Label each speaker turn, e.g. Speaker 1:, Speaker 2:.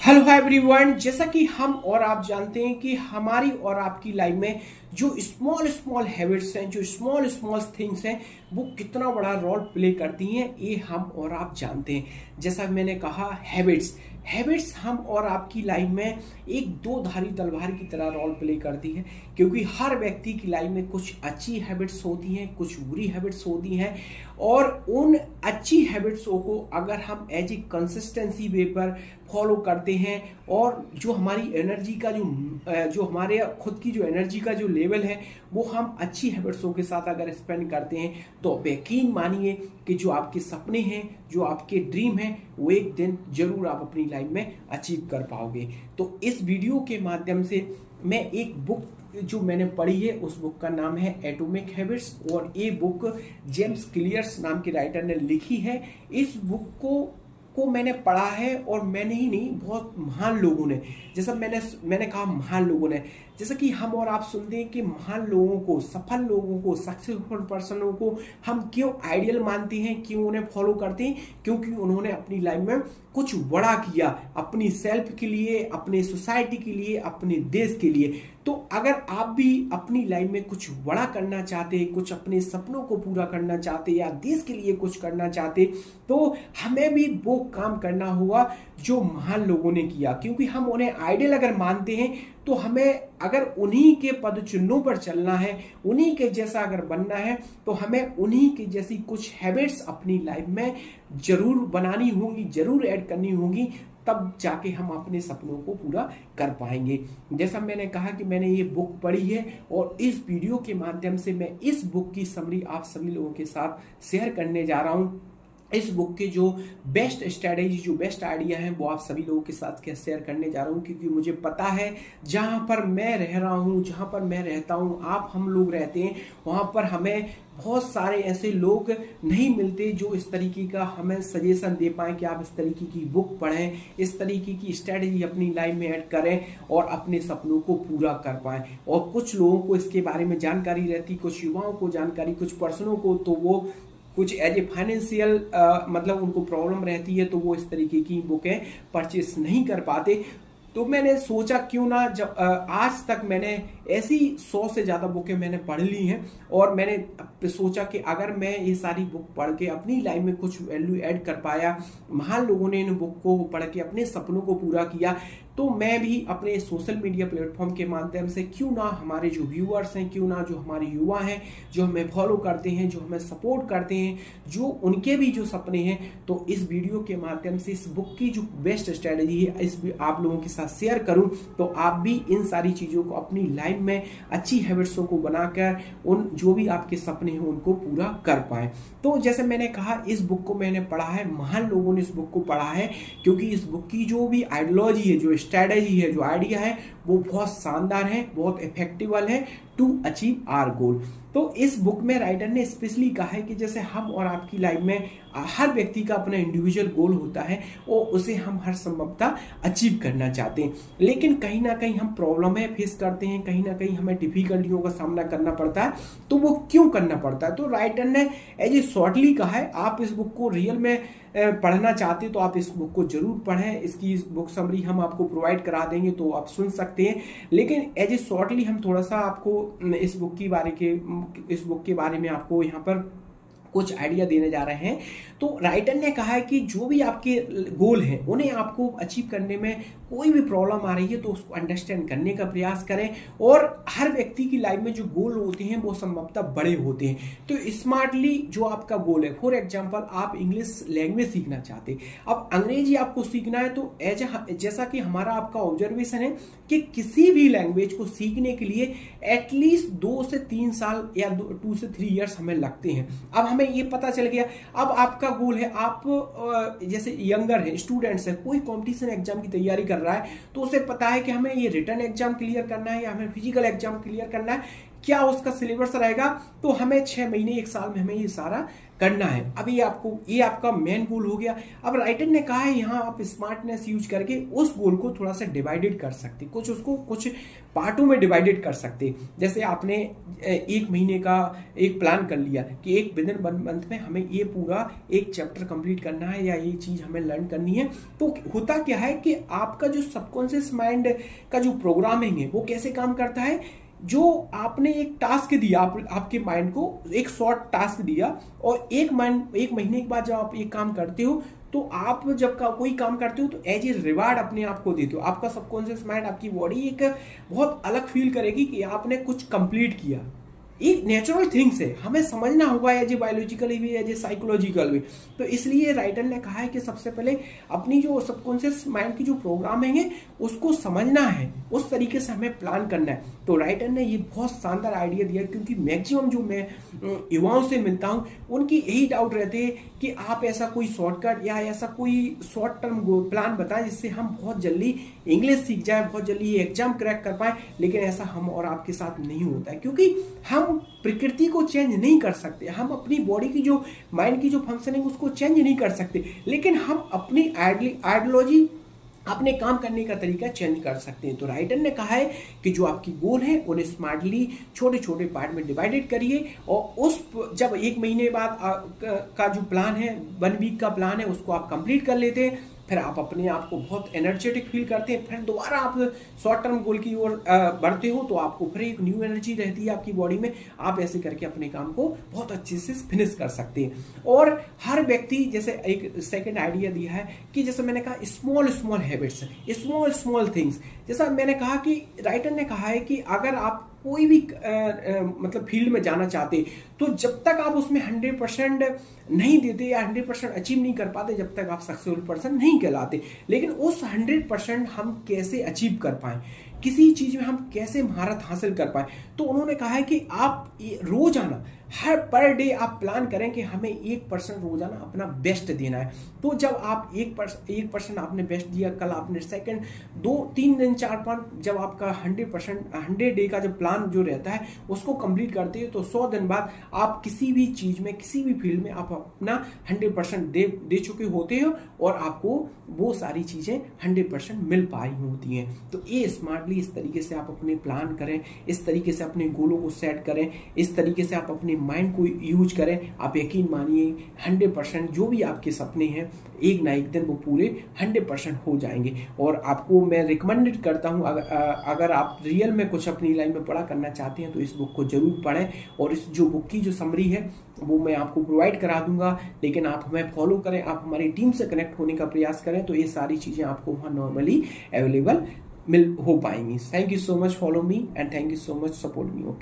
Speaker 1: Hello everyone. जैसा कि हम और आप जानते हैं कि हमारी और आपकी लाइफ में जो स्मॉल स्मॉल हैबिट्स हैं, जो स्मॉल स्मॉल थिंग्स हैं, वो कितना बड़ा रोल प्ले करती हैं, ये हम और आप जानते हैं। जैसा मैंने कहा, हैबिट्स हम और आपकी लाइफ में एक दो धारी तलवार की तरह रोल प्ले करती है, क्योंकि हर व्यक्ति की लाइफ में कुछ अच्छी हैबिट्स होती हैं, कुछ बुरी हैबिट्स होती हैं। और उन अच्छी हैबिट्स को अगर हम एज ए कंसिस्टेंसी वे पर फॉलो करते हैं और जो हमारी एनर्जी का जो हमारे खुद की जो एनर्जी का जो लेवल है वो हम अच्छी हैबिट्सों के साथ अगर स्पेंड करते हैं, तो यकीन मानिए कि जो आपके सपने हैं, जो आपके ड्रीम हैं, वो एक दिन जरूर आप अपनी लाइफ में अचीव कर पाओगे। तो इस वीडियो के माध्यम से मैं एक बुक जो मैंने पढ़ी है, उस बुक का नाम है एटॉमिक हैबिट्स, और ये बुक जेम्स क्लियर्स नाम के राइटर ने लिखी है। इस बुक को मैंने पढ़ा है, और मैंने ही नहीं, बहुत महान लोगों ने, जैसा मैंने कहा, महान लोगों ने, जैसा कि हम और आप सुनते हैं कि महान लोगों को, सफल लोगों को, सक्सेसफुल पर्सनों को हम क्यों आइडियल मानते हैं, क्यों उन्हें फॉलो करते हैं? क्योंकि उन्होंने अपनी लाइफ में कुछ बड़ा किया, अपनी सेल्फ के लिए, अपने सोसाइटी के लिए, अपने देश के लिए। तो अगर आप भी अपनी लाइफ में कुछ बड़ा करना चाहते, कुछ अपने सपनों को पूरा करना चाहते, या देश के लिए कुछ करना चाहते, तो हमें भी वो काम करना होगा जो महान लोगों ने किया। क्योंकि हम उन्हें आइडियल अगर मानते हैं, तो हमें अगर उन्हीं के पद चिन्हों पर चलना है, उन्हीं के जैसा अगर बनना है, तो हमें उन्हीं के जैसी कुछ हैबिट्स अपनी लाइफ में जरूर बनानी होंगी, जरूर ऐड करनी होंगी, तब जाके हम अपने सपनों को पूरा कर पाएंगे। जैसा मैंने कहा कि मैंने ये बुक पढ़ी है, और इस वीडियो के माध्यम से मैं इस बुक की समरी आप सभी लोगों के साथ शेयर करने जा रहा हूँ। इस बुक के जो बेस्ट स्ट्रैटेजी, जो बेस्ट आइडिया है, वो आप सभी लोगों के साथ शेयर करने जा रहा हूँ। क्योंकि मुझे पता है, जहाँ पर मैं रह रहा हूँ, जहाँ पर मैं रहता हूँ, आप हम लोग रहते हैं, वहाँ पर हमें बहुत सारे ऐसे लोग नहीं मिलते जो इस तरीके का हमें सजेशन दे पाएं कि आप इस तरीके की बुक पढ़ें, इस तरीके की स्ट्रैटेजी अपनी लाइफ में ऐड करें और अपने सपनों को पूरा कर पाएं। और कुछ लोगों को इसके बारे में जानकारी रहती, कुछ युवाओं को जानकारी, कुछ पर्सनों को तो वो कुछ एज ए फाइनेंशियल मतलब उनको प्रॉब्लम रहती है, तो वो इस तरीके की बुकें परचेस नहीं कर पाते। तो मैंने सोचा क्यों ना, जब आज तक मैंने ऐसी 100 से ज़्यादा बुकें मैंने पढ़ ली हैं, और मैंने सोचा कि अगर मैं ये सारी बुक पढ़ के अपनी लाइफ में कुछ वैल्यू ऐड कर पाया, महान लोगों ने इन बुक को पढ़ के अपने सपनों को पूरा किया, तो मैं भी अपने सोशल मीडिया प्लेटफॉर्म के माध्यम से क्यों ना हमारे जो व्यूअर्स हैं, क्यों ना जो हमारे युवा हैं, जो हमें फॉलो करते हैं, जो हमें सपोर्ट करते हैं, जो उनके भी जो सपने हैं, तो इस वीडियो के माध्यम से इस बुक की जो बेस्ट स्ट्रैटेजी है, इस आप लोगों के साथ शेयर करूं, तो आप भी इन सारी चीज़ों को अपनी लाइफ में अच्छी हैबिट्सों को बनाकर उन जो भी आपके सपने हैं उनको पूरा कर पाए। तो जैसे मैंने कहा, इस बुक को मैंने पढ़ा है, महान लोगों ने इस बुक को पढ़ा है, क्योंकि इस बुक की जो भी आइडियोलॉजी है, जो स्ट्रैटेजी है, जो आइडिया है, वो बहुत शानदार है, बहुत इफेक्टिवल है टू अचीव आवर गोल। तो इस बुक में राइटर ने स्पेशली कहा है कि जैसे हम और आपकी लाइफ में हर व्यक्ति का अपना इंडिविजुअल गोल होता है, और उसे हम हर संभवतः अचीव करना चाहते हैं, लेकिन कहीं ना कहीं हम प्रॉब्लम है फेस करते हैं, कहीं ना कहीं हमें डिफिकल्टियों का सामना करना पड़ता है। तो वो क्यों करना पड़ता है? तो राइटर ने एज ए शॉर्टली कहा है, आप इस बुक को रियल में पढ़ना चाहते तो आप इस बुक को जरूर पढ़ें। इसकी बुक समरी हम आपको प्रोवाइड करा देंगे, तो आप सुन सकते हैं, लेकिन एज ए शॉर्टली हम थोड़ा सा आपको इस बुक के बारे में आपको यहाँ पर कुछ आइडिया देने जा रहे हैं। तो राइटर ने कहा है कि जो भी आपके गोल हैं, उन्हें आपको अचीव करने में कोई भी प्रॉब्लम आ रही है, तो उसको अंडरस्टैंड करने का प्रयास करें। और हर व्यक्ति की लाइफ में जो गोल होते हैं वो संभवतः बड़े होते हैं, तो स्मार्टली जो आपका गोल है, फॉर एग्जांपल आप इंग्लिश लैंग्वेज सीखना चाहते हैं, अब अंग्रेजी आपको सीखना है, तो जैसा कि हमारा आपका ऑब्जर्वेशन है कि किसी भी लैंग्वेज को सीखने के लिए एटलीस्ट 2 से 3 साल या 2 से 3 ईयर्स हमें लगते हैं। अब हमें ये पता चल गया, अब आपका गोल है, आप जैसे यंगर है, स्टूडेंट्स है, कोई कंपटीशन एग्जाम की तैयारी कर रहा है, तो उसे पता है कि हमें ये रिटन एग्जाम क्लियर करना है या हमें फिजिकल एग्जाम क्लियर करना है, क्या उसका सिलेबस रहेगा, तो हमें 6 महीने 1 साल में हमें ये सारा करना है। अभी ये आपका मेन गोल हो गया। अब राइटर ने कहा है यहाँ आप स्मार्टनेस यूज करके उस गोल को थोड़ा सा डिवाइडेड कर सकते, कुछ पार्टों में डिवाइडेड कर सकते। जैसे आपने 1 महीने का एक प्लान कर लिया कि एक विदिन 1 मंथ में हमें ये पूरा एक चैप्टर कंप्लीट करना है या ये चीज हमें लर्न करनी है। तो होता क्या है कि आपका जो सबकॉन्शियस माइंड का जो प्रोग्रामिंग है वो कैसे काम करता है, जो आपने एक टास्क दिया आपके माइंड को एक शॉर्ट टास्क दिया, और एक महीने के बाद जब आप ये काम करते हो तो आप जब कोई काम करते हो तो एज ए रिवार्ड अपने आप को देते हो। आपका सबकॉन्शियस माइंड, आपकी बॉडी एक बहुत अलग फील करेगी कि आपने कुछ कंप्लीट किया। एक नेचुरल थिंग्स है, हमें समझना होगा एज ए बायोलॉजिकली भी एज ए साइकोलॉजिकल भी। तो इसलिए राइटर ने कहा है कि सबसे पहले अपनी जो सबकॉन्शियस माइंड की जो प्रोग्रामिंग है उसको समझना है, उस तरीके से हमें प्लान करना है। तो राइटर ने ये बहुत शानदार आइडिया दिया, क्योंकि मैक्सिमम जो मैं युवाओं से मिलता हूँ उनकी यही डाउट रहते हैं कि आप ऐसा कोई शॉर्टकट या ऐसा कोई शॉर्ट टर्म प्लान बताएं जिससे हम बहुत जल्दी इंग्लिश सीख जाए, बहुत जल्दी एग्जाम क्रैक कर पाए। लेकिन ऐसा हम और आपके साथ नहीं होता है, क्योंकि हम प्रकृति को चेंज नहीं कर सकते, हम अपनी बॉडी की जो माइंड की जो फंक्शनिंग उसको चेंज नहीं कर सकते, लेकिन हम अपनी आइडियोलॉजी, अपने काम करने का तरीका चेंज कर सकते हैं। तो राइटर ने कहा है कि जो आपकी गोल है उन्हें स्मार्टली छोटे छोटे पार्ट में डिवाइडेड करिए, और उस जब 1 महीने बाद का जो प्लान है, 1 वीक का प्लान है, उसको आप कंप्लीट कर लेते हैं, फिर आप अपने आप को बहुत एनर्जेटिक फील करते हैं, फिर दोबारा आप शॉर्ट टर्म गोल की ओर बढ़ते हो तो आपको फिर एक न्यू एनर्जी रहती है आपकी बॉडी में। आप ऐसे करके अपने काम को बहुत अच्छे से फिनिश कर सकते हैं। और हर व्यक्ति, जैसे एक सेकंड आइडिया दिया है कि जैसे मैंने कहा स्मॉल हैबिट्स, स्मॉल थिंग्स, जैसा मैंने कहा कि राइटर ने कहा है कि अगर आप कोई भी मतलब फील्ड में जाना चाहते तो जब तक आप उसमें 100% नहीं देते या 100% अचीव नहीं कर पाते, जब तक आप सक्सेसफुल पर्सन नहीं कहलाते। लेकिन उस 100% हम कैसे अचीव कर पाए, किसी चीज में हम कैसे महारत हासिल कर पाए, तो उन्होंने कहा है कि आप रोजाना हर पर डे आप प्लान करें कि हमें 1% रोजाना अपना बेस्ट देना है। तो जब आप 1% आपने बेस्ट दिया, कल आपने सेकंड, 2-3 दिन 4-5, जब आपका 100 डे का जो प्लान जो रहता है उसको कंप्लीट करते हैं, तो 100 दिन बाद आप किसी भी चीज में, किसी भी फील्ड में आप अपना 100% दे चुके होते हो, और आपको वो सारी चीजें 100% मिल पाई होती हैं। तो ये स्मार्टली इस तरीके से आप अपने प्लान करें, इस तरीके से अपने गोलों को सेट करें, इस तरीके से आप अपने माइंड को यूज करें। आप यकीन मानिए 100% जो भी आपके सपने हैं एक ना एक दिन वो पूरे 100% हो जाएंगे। और आपको मैं रिकमेंडेड करता हूं, अगर आप रियल में कुछ अपनी लाइफ में पढ़ा करना चाहते हैं तो इस बुक को जरूर पढ़ें। और इस जो बुक की जो समरी है वो मैं आपको प्रोवाइड करा दूंगा, लेकिन आप हमें फॉलो करें, आप हमारी टीम से कनेक्ट होने का प्रयास करें, तो ये सारी चीजें आपको वहाँ नॉर्मली अवेलेबल हो पाएंगी। Thank you so much, follow me and thank you so much, support me. Okay.